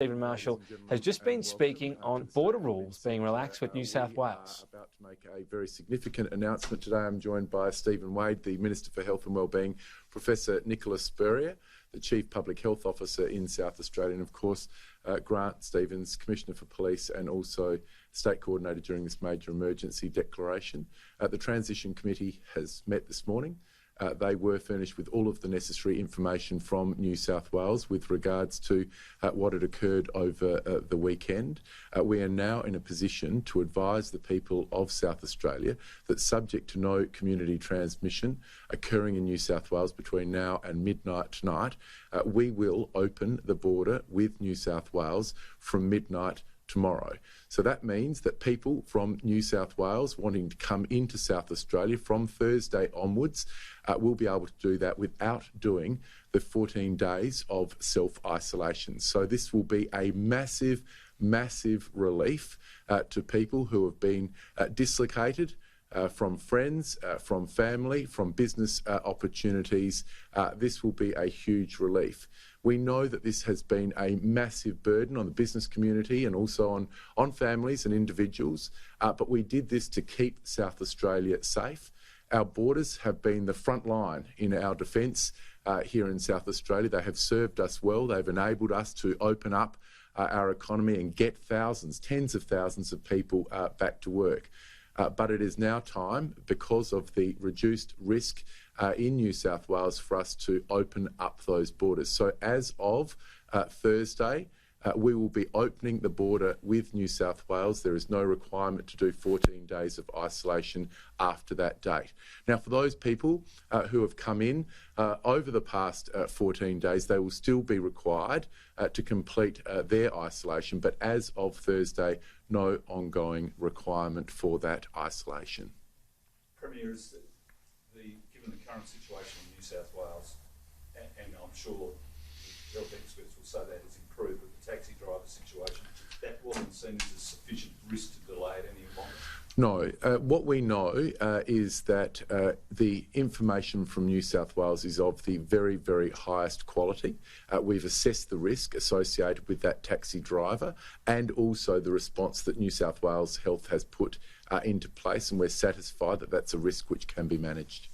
Stephen Marshall has just been speaking on border rules being relaxed with New South Wales. About to make a very significant announcement today. I'm joined by Stephen Wade, the Minister for Health and Wellbeing, Professor Nicholas Spurrier, the Chief Public Health Officer in South Australia, and of course Grant Stevens, Commissioner for Police and also State Coordinator during this major emergency declaration. The Transition Committee has met this morning. They were furnished with all of the necessary information from New South Wales with regards to what had occurred over the weekend. We are now in a position to advise the people of South Australia that, subject to no community transmission occurring in New South Wales between now and midnight tonight, we will open the border with New South Wales from midnight tomorrow. So that means that people from New South Wales wanting to come into South Australia from Thursday onwards will be able to do that without doing the 14 days of self-isolation. So this will be a massive, massive relief to people who have been dislocated from friends, from family, from business opportunities. This will be a huge relief. We know that this has been a massive burden on the business community and also on families and individuals, but we did this to keep South Australia safe. Our borders have been the front line in our defence here in South Australia. They have served us well. They've enabled us to open up our economy and get thousands, tens of thousands of people back to work. But it is now time, because of the reduced risk in New South Wales, for us to open up those borders. So as of Thursday, we will be opening the border with New South Wales. There is no requirement to do 14 days of isolation after that date. Now, for those people who have come in over the past 14 days, they will still be required to complete their isolation, but as of Thursday, no ongoing requirement for that isolation. Premier, given the current situation in New South Wales, and I'm sure the health experts will say that has improved, but the taxi driver situation, that wasn't seen as a sufficient risk to delay it any longer? No. What we know is that the information from New South Wales is of the very, very highest quality. We've assessed the risk associated with that taxi driver and also the response that New South Wales Health has put into place, and we're satisfied that that's a risk which can be managed.